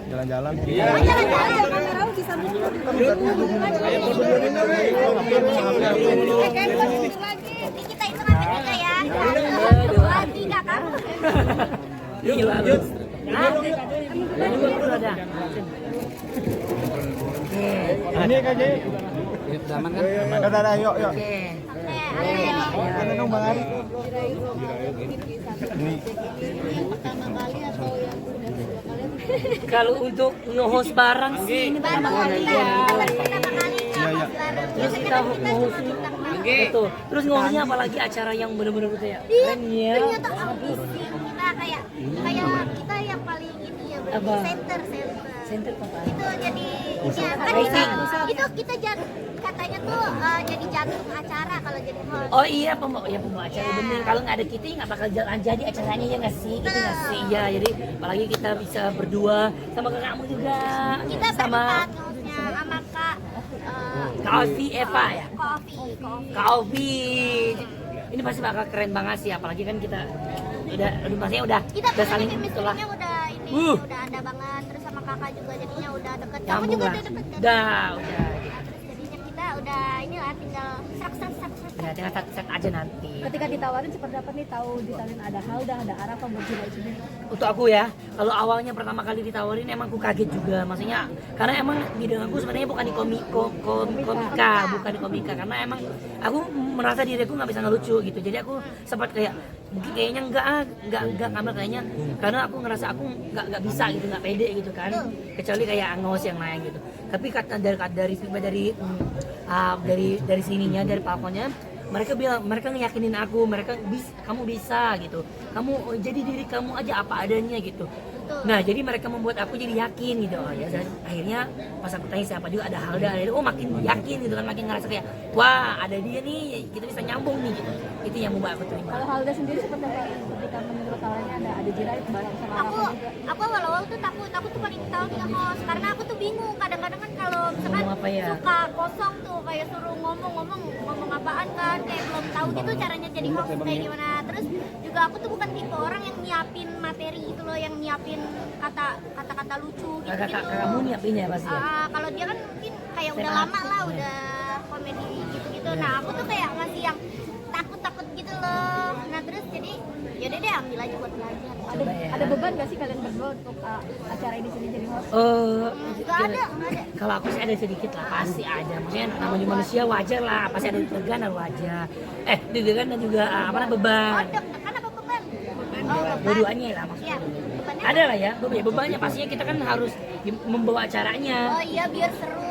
Jalan-jalan. Kita hitungan ketiga ya. 2, 3 kamu. Yuk. Ini kayaknya. Zaman kan? Ada yuk. Ada dong Bang Ari. Kalau untuk nge-host bareng sih ini pertama kali ya. Terus kita host betul. Terus ngomongnya apalagi acara yang benar-benar kayak keren ya. Ini tuh ambisi kita kayak kita yang paling ini ya center. Center apa? Itu jadi kan itu kita katanya tuh jadi jantung acara kalau jadi host. Oh iya pembawa acara bener. Kalau nggak ada kita nggak bakal jalan jadi acaranya ya nggak sih? Gitu nggak sih? Ya jadi apalagi kita bisa berdua sama kakakmu juga. Kita sama hostnya sama Kak Ovi Eva ya. Kak Ovi. Ini pasti bakal keren banget sih, apalagi kan kita maksudnya udah Kita saling itulah. itulah. Udah ada banget, terus sama kakak juga jadinya udah deket. Kamu Nyambung juga lah. udah deket kan? Udah. Jadinya kita udah inilah tinggal serak. Ya, tinggal set aja nanti. Ketika ditawarin seperti apa nih, tahu ditawarin ada Halda, ada Araf, buat Jira sendiri? Untuk aku ya, kalau awalnya pertama kali ditawarin emang aku kaget juga, maksudnya karena emang bidang aku sebenarnya bukan di komika, karena emang aku merasa diriku nggak bisa ngelucu gitu, jadi aku sempat kayaknya enggak ngambil kayaknya, karena aku ngerasa aku nggak bisa gitu, nggak pede gitu kan, kecuali kayak Angos yang lain gitu. Tapi kata dari sininya, dari platformnya, mereka ngeyakinin aku, kamu bisa gitu, kamu jadi diri kamu aja apa adanya gitu. Nah jadi mereka membuat aku jadi yakin gitu. Oh ya, dan akhirnya pas aku tanya siapa juga ada Halda, makin yakin gitu kan, makin ngerasa kayak wah ada dia nih, kita bisa nyambung nih gitu. Itu yang membuat aku terima. Kalau Halda sendiri seperti apa ketika menurut awalnya ada Jira bareng sama Araf? Aku awal-awal tuh takut paling tahu nih host, karena aku tuh bingung kadang-kadang kan kalau misalkan ya? suka kosong tuh kayak suruh ngomong apaan kan, kayak belum tahu gitu caranya jadi host kayak gimana. Terus juga aku tuh bukan tipe orang yang nyiapin materi gitu loh, yang nyiapin kata-kata lucu gitu. Kamu nyiapin ya pasti ya? Kalau dia kan mungkin kayak udah lama lah, udah komedi gitu. Nah aku tuh kayak masih yang takut gitu loh. Nah terus jadi yaudah deh ambil aja buat belajar. Ada beban gak sih kalian berdua untuk acara ini sendiri jadi host? Gak ada. Kalau aku sih ada sedikit lah, pasti ada. Maksudnya namanya manusia wajar lah, pasti ada deg-degan dan wajar. Deg-degan dan juga beban. Deg-degan apa beban? Dua-duanya lah maksudnya. Ada lah ya, bebannya pastinya kita kan harus membawa acaranya. Oh iya, biar seru.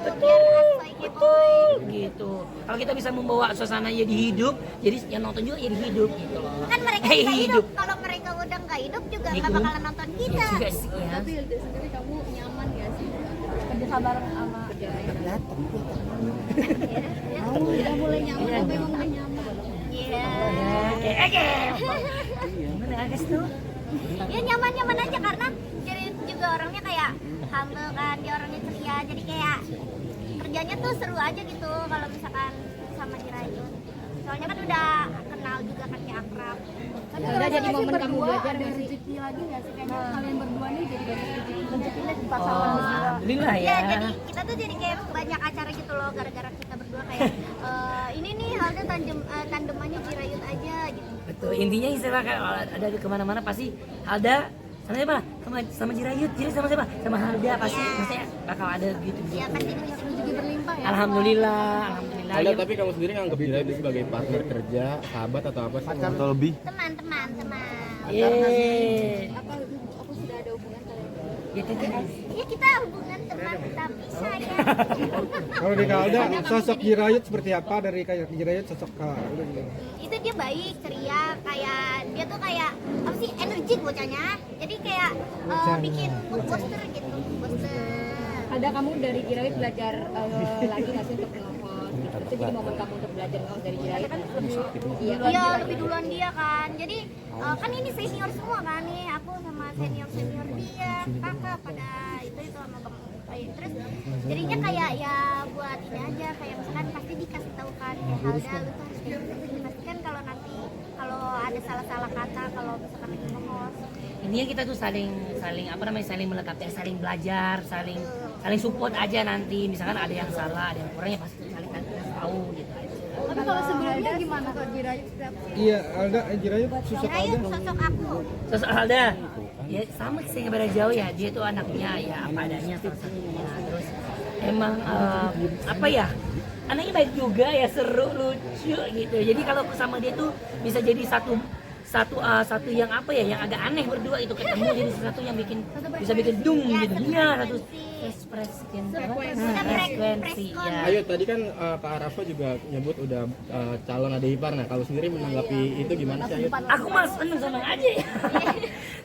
Biar lucu, betul gitu. Kalau kita bisa membawa suasana jadi hidup, jadi yang nonton juga jadi hidup gitu loh. Kan mereka nggak hidup. Kalau mereka udah nggak hidup juga nggak bakalan nonton kita. Ya juga sih ya. Tapi Hilda sendiri kamu nyaman gak sih kerja sama sama Jira? Udah mulai nyaman, Iya, memang udah nyaman. Iya. Oke. Gimana guys tuh? Ya nyaman aja karena jadi juga orangnya kayak humble kan, dia orangnya ceria, jadi kayak kerjanya tuh seru aja gitu kalau misalkan sama Jirayut. Soalnya kan udah kenal juga kan, kayak akrab. Tapi udah jadi momen kamu belajar dari rezeki lagi nggak sih? Kayaknya kalian berdua nih jadi banyak rezekinya di pasangan berdua. Alhamdulillah ya. Ya jadi kita tuh jadi kayak banyak acara gitu loh, gara-gara kita berdua kayak ini nih Halda tandemannya Jirayut aja gitu. Betul, intinya istilah kalau ada di kemana-mana pasti Halda sama siapa? Sama Jirayut, jadi sama siapa? Sama Halda pasti, maksudnya bakal ada gitu. Ya pasti rezeki berlimpah ya. Alhamdulillah. Halda, tapi kamu sendiri nganggap Jirayut sebagai partner kerja, sahabat atau apa sih? Atau lebih? Teman. Yeay. Apa sudah ada hubungan kalian? Gitu. Ya kita hubungan teman tapi sayang. Kalau di Halda, sosok Jirayut seperti apa dari kayak Jirayut sosok Halda? Itu dia baik, ceria, kayak dia tuh kayak apa sih, energik bocahnya. Jadi kayak bikin mood booster gitu, Ada kamu dari Jirayut belajar lagi nggak sih untuk nge-host? Itu jadi momen kamu untuk belajar nge-host dari Jirayut kan Iya, lebih duluan dia kan. Jadi kan ini senior semua kan nih, aku sama senior dia, kakak pada itu sama bang. Terus jadinya kayak ya buat ini aja, kayak misalkan pasti dikasih tahu kan, Halda lu tuh harus pasti kan kalau nanti salah kata kalau misalkan lagi nge-host. Intinya kita tuh saling saling melengkapi, saling belajar, saling support aja nanti. Misalkan ada yang salah, ada yang kurang ya pasti saling tahu gitu aja. Tapi kalau sebelumnya gimana Kak Jirayut? Iya, Alda, Jirayut, sosok Jirayut Alda. sosok aku. Sosok Alda, ya sama sih nggak beda jauh ya. Dia tuh anaknya ya apa adanya salah satunya. Terus emang apa ya? Anaknya baik juga ya, seru, lucu gitu. Jadi kalau sama dia tuh bisa jadi satu yang apa ya, yang agak aneh berdua itu ketemu jadi sesuatu yang bisa bikin dung gitu. Iya, satu frekuensi ya. Ayo tadi kan Kak Arafa juga nyebut udah calon adik ipar. Nah, kalau sendiri menanggapi itu gimana sih Ayu? Aku mah seneng aja ya.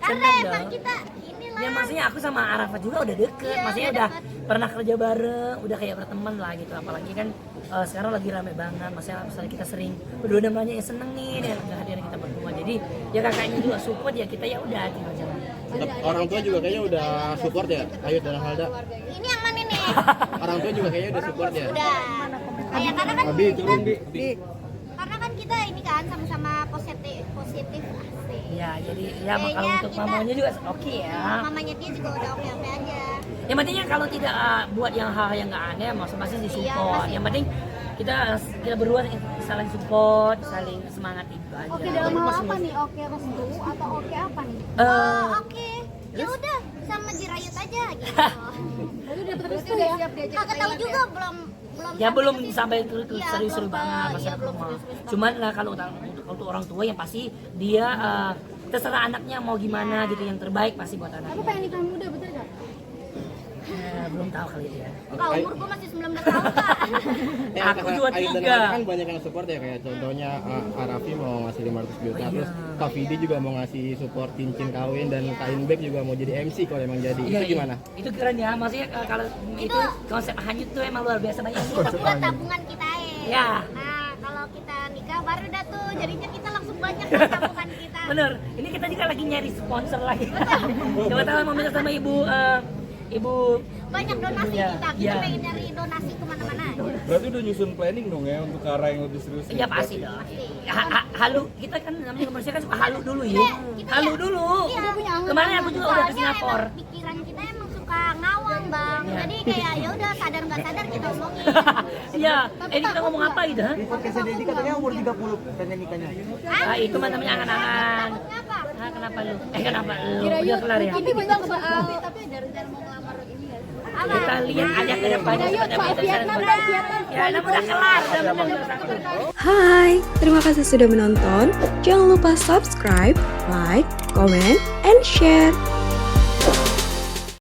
Karena Seneng emang dong. kita inilah. Ya maksudnya aku sama Arafa juga udah deket, Iya, maksudnya udah udah deket. pernah kerja bareng, udah kayak berteman lah gitu. Apalagi kan sekarang lagi rame banget, maksudnya kita sering berdua namanya ya seneng nih dengan kehadiran kita berdua. Jadi ya kakaknya juga support ya, kita ya udah tinggal jalan. Orang tua juga kayaknya udah support ya, Ayu dan Halda. Ini yang mana nih? Orang tua juga kayaknya udah support ya. Udah. Ya, karena kan Abi, kita, turun, Bi. karena kan kita ini kan sama-sama positif asik. Ya jadi ya kalau Kayaknya untuk kita- mamanya juga oke ya. Mamanya dia juga udah oke-oke aja. Yang pentingnya kalau tidak buat yang hal yang nggak aneh, masing-masing disupport. Iya, Yang penting kita berdua saling support, saling semangat itu aja. Oke dalam hal apa nih? Oke restu atau oke apa nih? Oke. Ya udah sama Jirayut aja gitu. Berarti udah restu ya? Siap diajak Kagak tahu juga belum Ya belum ke situ. sampai Iya, serius-serius belum banget ke- pas iya, aku belum mah. serius-serius Cuman lah kalau untuk orang tua yang pasti dia terserah anaknya mau gimana gitu, yang terbaik pasti buat Tapi anaknya. pengen nikah muda betul gak? Belum tahu kali dia. Kak, umur gua masih 19 tahun, Kak. Aku juga Ayu dan tiga. Halda kan banyak yang support ya, kayak contohnya Arafi mau ngasih 500 juta, Iya. terus Kak Vidi juga mau ngasih support cincin kawin, dan kain bag juga mau jadi MC kalau emang jadi. Iya, Itu gimana? Itu keren ya, maksudnya kalau itu konsep hanyut tuh emang luar biasa banyak. Itu buat tabungan kita Ya. Nah, kalau kita nikah baru dah tuh jadinya kita langsung banyak nih tabungan kita. Bener, ini kita juga lagi nyari sponsor lagi. Coba tahu mau minta sama ibu Banyak donasi Iya, kita iya. pengen nyari donasi kemana-mana. Berarti udah nyusun planning dong ya untuk ke arah yang lebih serius. Iya pasti dong. Halu, kita kan namanya komersial kan suka halu dulu ya. Iya, kita Halu ya- dulu. Iya, Kemarin aku juga udah ke soalnya Singapura. emang pikiran kita emang suka ngawang, Bang. Iya. Jadi kayak ya udah sadar nggak sadar kita omongin. Iya, ini kita ngomong apa itu? Ha? Podcastnya Deddy katanya umur 30 pengen nikahnya. Ah, itu mah namanya angan-angan. Takutnya apa? Ah, kenapa lu? Kenapa lu? Udah kelar ya? Tapi banyak soal. Tapi ada rencana mau ngelamar ini ya? Apa? Kita lihat aja ke depannya seperti apa itu. Ya, udah kelar, udah benar satu. Hai, terima kasih sudah menonton. Jangan lupa subscribe, like, comment, and share.